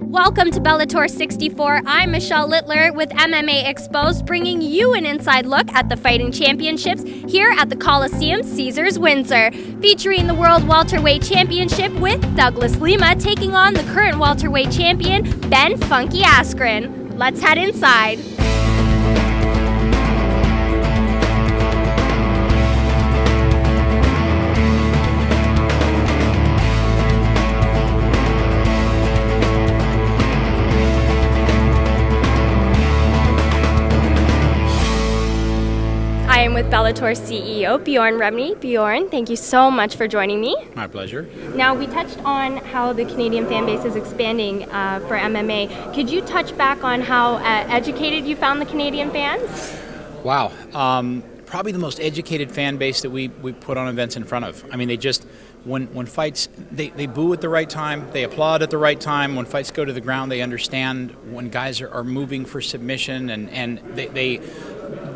Welcome to Bellator 64. I'm Michelle Littler with MMAxposed, bringing you an inside look at the fighting championships here at the Coliseum Caesars Windsor, featuring the World Welterweight Championship with Douglas Lima taking on the current welterweight champion, Ben Funky Askren. Let's head inside. I am with Bellator CEO Bjorn Rebney. Bjorn, thank you so much for joining me. My pleasure. Now, we touched on how the Canadian fan base is expanding for MMA. Could you touch back on how educated you found the Canadian fans? Wow. Probably the most educated fan base that we put on events in front of. I mean, they just, when fights, they boo at the right time, they applaud at the right time. When fights go to the ground, they understand when guys are moving for submission, and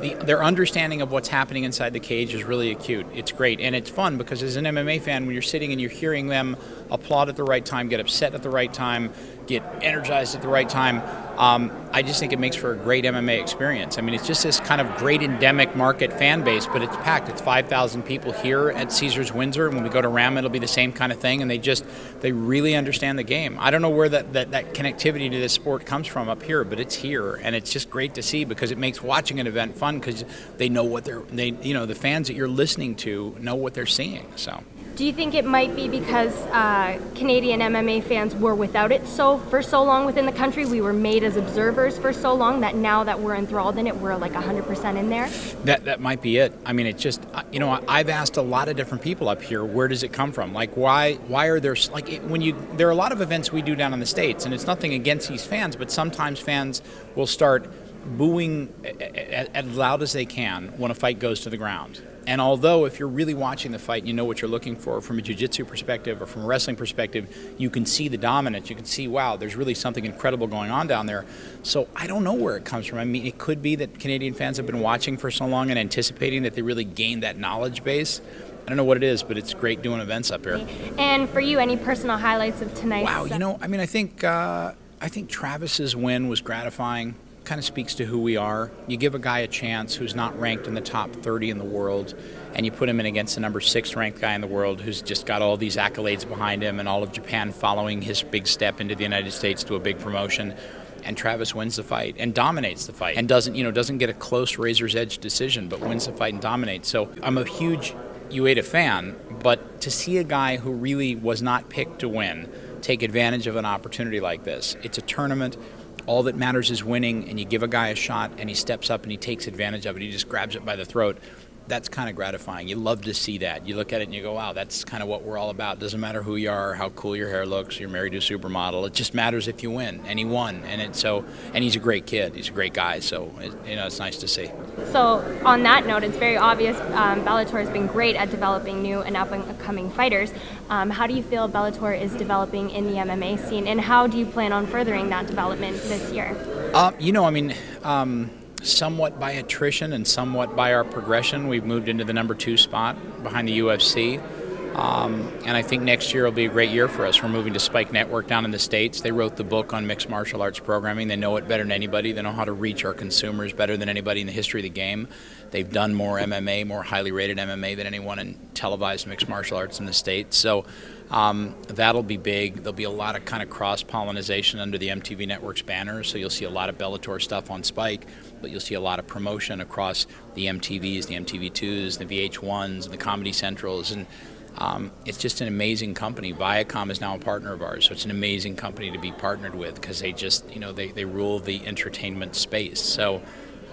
their understanding of what's happening inside the cage is really acute. It's great, and it's fun because as an MMA fan, when you're sitting and you're hearing them applaud at the right time, get upset at the right time, get energized at the right time, I just think it makes for a great MMA experience. I mean, it's just this kind of great endemic market fan base, but it's packed. It's 5,000 people here at Caesars Windsor. When we go to RAM, it'll be the same kind of thing, and they really understand the game. I don't know where that connectivity to this sport comes from up here, but it's here, and it's just great to see because it makes watching an event fun because they know what the fans that you're listening to know what they're seeing. So. Do you think it might be because Canadian MMA fans were without it for so long within the country? We were made as observers for so long that now that we're enthralled in it, we're like 100% in there? That might be it. I mean, it just, I've asked a lot of different people up here, where does it come from? Like, why are there, there are a lot of events we do down in the States, and it's nothing against these fans, but sometimes fans will start booing as loud as they can when a fight goes to the ground. And although if you're really watching the fight and you know what you're looking for from a jiu-jitsu perspective or from a wrestling perspective, you can see the dominance. You can see, wow, there's really something incredible going on down there. So I don't know where it comes from. I mean, it could be that Canadian fans have been watching for so long and anticipating that they really gained that knowledge base. I don't know what it is, but it's great doing events up here. And for you, any personal highlights of tonight's? Wow, I mean, I think Travis's win was gratifying. Kind of speaks to who we are. You give a guy a chance who's not ranked in the top 30 in the world, and you put him in against the number 6 ranked guy in the world who's just got all these accolades behind him and all of Japan following his big step into the United States to a big promotion. And Travis wins the fight and dominates the fight and doesn't get a close razor's edge decision, but wins the fight and dominates. So I'm a huge Ueda fan, but to see a guy who really was not picked to win take advantage of an opportunity like this, it's a tournament. All that matters is winning, and you give a guy a shot, and he steps up and he takes advantage of it. He just grabs it by the throat. That's kind of gratifying. You love to see that. You look at it and you go, wow, that's kind of what we're all about. Doesn't matter who you are, how cool your hair looks, you're married to a supermodel. It just matters if you win, and he won. And he's a great kid. He's a great guy, so it's nice to see. So on that note, it's very obvious Bellator has been great at developing new and up-and-coming fighters. How do you feel Bellator is developing in the MMA scene, and how do you plan on furthering that development this year? Somewhat by attrition and somewhat by our progression, we've moved into the number 2 spot behind the UFC. And I think next year will be a great year for us. We're moving to Spike Network down in the States. They wrote the book on mixed martial arts programming. They know it better than anybody. They know how to reach our consumers better than anybody in the history of the game. They've done more MMA, more highly rated MMA than anyone in televised mixed martial arts in the States. So that'll be big. There'll be a lot of kind of cross-pollinization under the MTV Network's banner. So you'll see a lot of Bellator stuff on Spike, but you'll see a lot of promotion across the MTVs, the MTV2s, the VH1s, the Comedy Centrals, and it's just an amazing company. Viacom is now a partner of ours, so it's an amazing company to be partnered with because they just, they rule the entertainment space. So,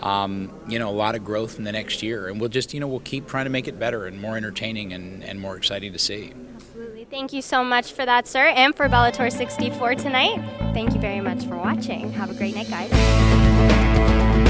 a lot of growth in the next year, and we'll just, we'll keep trying to make it better and more entertaining and more exciting to see. Absolutely. Thank you so much for that, sir, and for Bellator 64 tonight. Thank you very much for watching. Have a great night, guys.